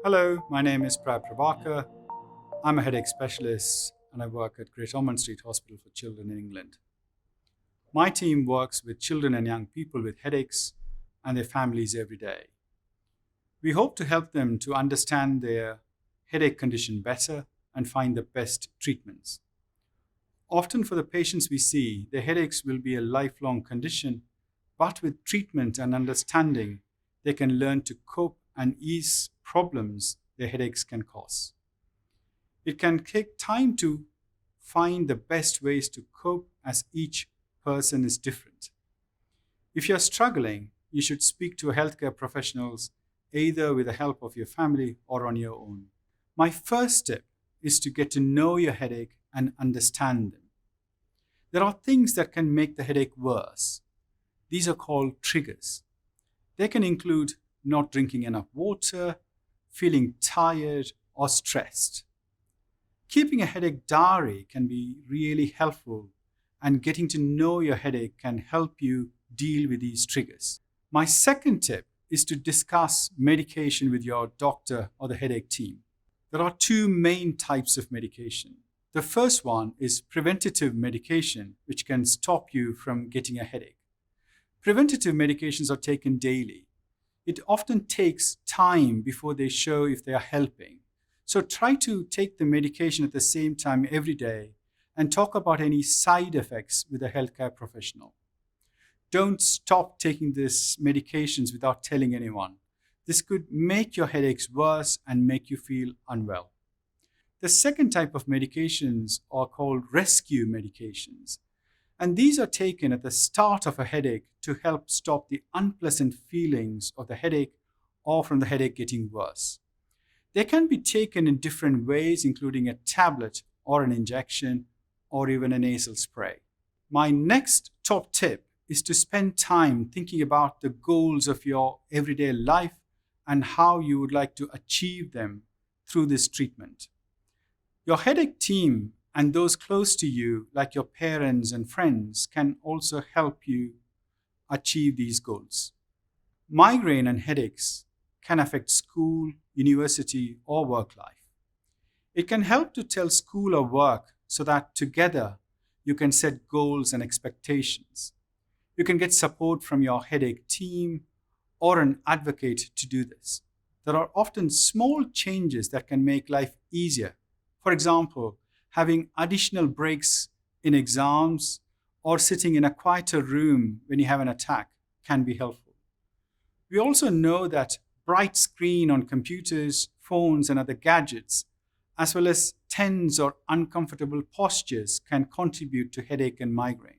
Hello, my name is Prabhakar. I'm a headache specialist and I work at Great Ormond Street Hospital for Children in England. My team works with children and young people with headaches and their families every day. We hope to help them to understand their headache condition better and find the best treatments. Often for the patients we see, their headaches will be a lifelong condition, but with treatment and understanding, they can learn to cope and ease problems their headaches can cause. It can take time to find the best ways to cope as each person is different. If you're struggling, you should speak to healthcare professionals either with the help of your family or on your own. My first step is to get to know your headache and understand them. There are things that can make the headache worse. These are called triggers. They can include not drinking enough water, feeling tired, or stressed. Keeping a headache diary can be really helpful, and getting to know your headache can help you deal with these triggers. My second tip is to discuss medication with your doctor or the headache team. There are two main types of medication. The first one is preventative medication, which can stop you from getting a headache. Preventative medications are taken daily. It often takes time before they show if they are helping. So try to take the medication at the same time every day and talk about any side effects with a healthcare professional. Don't stop taking these medications without telling anyone. This could make your headaches worse and make you feel unwell. The second type of medications are called rescue medications. And these are taken at the start of a headache to help stop the unpleasant feelings of the headache or from the headache getting worse. They can be taken in different ways, including a tablet or an injection or even a nasal spray. My next top tip is to spend time thinking about the goals of your everyday life and how you would like to achieve them through this treatment. Your headache team and those close to you, like your parents and friends, can also help you achieve these goals. Migraine and headaches can affect school, university, or work life. It can help to tell school or work so that together you can set goals and expectations. You can get support from your headache team or an advocate to do this. There are often small changes that can make life easier. For example, having additional breaks in exams or sitting in a quieter room when you have an attack can be helpful. We also know that bright screen on computers, phones, and other gadgets, as well as tense or uncomfortable postures, can contribute to headache and migraine.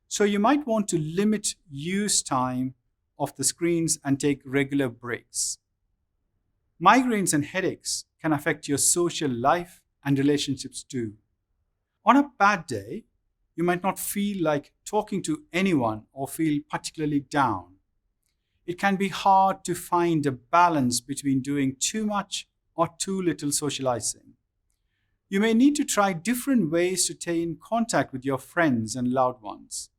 So you might want to limit use time of the screens and take regular breaks. Migraines and headaches can affect your social life and relationships too. On a bad day, you might not feel like talking to anyone or feel particularly down. It can be hard to find a balance between doing too much or too little socializing. You may need to try different ways to stay in contact with your friends and loved ones.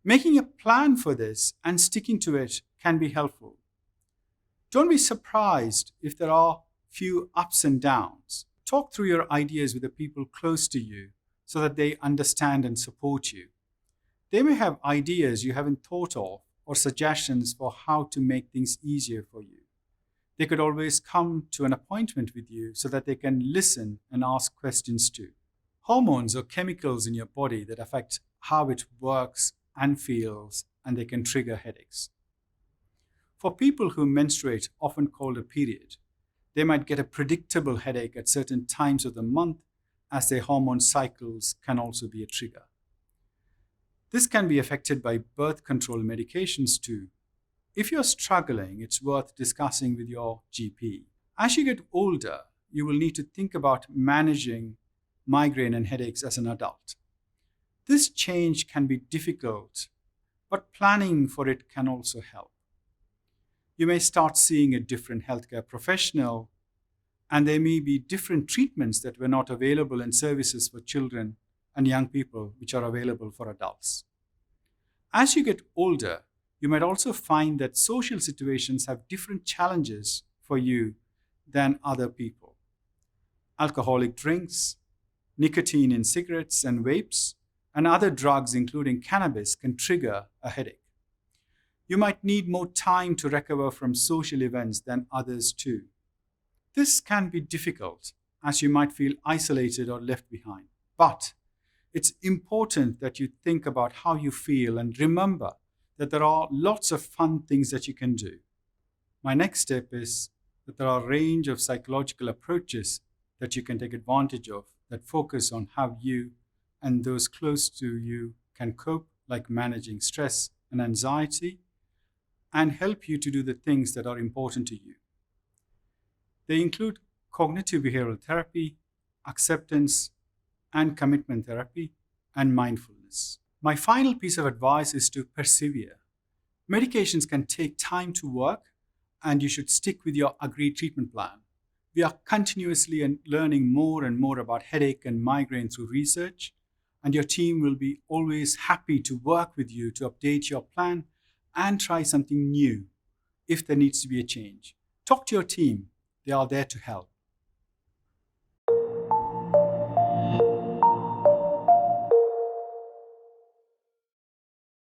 Making a plan for this and sticking to it can be helpful. Don't be surprised if there are few ups and downs. Talk through your ideas with the people close to you so that they understand and support you. They may have ideas you haven't thought of or suggestions for how to make things easier for you. They could always come to an appointment with you so that they can listen and ask questions too. Hormones are chemicals in your body that affect how it works and feels, and they can trigger headaches. For people who menstruate, often called a period, they might get a predictable headache at certain times of the month, as their hormone cycles can also be a trigger. This can be affected by birth control medications too. If you're struggling, it's worth discussing with your GP. As you get older, you will need to think about managing migraine and headaches as an adult. This change can be difficult, but planning for it can also help. You may start seeing a different healthcare professional, and there may be different treatments that were not available in services for children and young people, which are available for adults. As you get older, you might also find that social situations have different challenges for you than other people. Alcoholic drinks, nicotine in cigarettes and vapes, and other drugs, including cannabis, can trigger a headache. You might need more time to recover from social events than others too. This can be difficult, as you might feel isolated or left behind. But it's important that you think about how you feel and remember that there are lots of fun things that you can do. My next step is that there are a range of psychological approaches that you can take advantage of that focus on how you and those close to you can cope, like managing stress and anxiety, and help you to do the things that are important to you. They include cognitive behavioral therapy, acceptance and commitment therapy, and mindfulness. My final piece of advice is to persevere. Medications can take time to work, and you should stick with your agreed treatment plan. We are continuously learning more and more about headache and migraine through research, and your team will be always happy to work with you to update your plan and try something new if there needs to be a change. Talk to your team. They are there to help.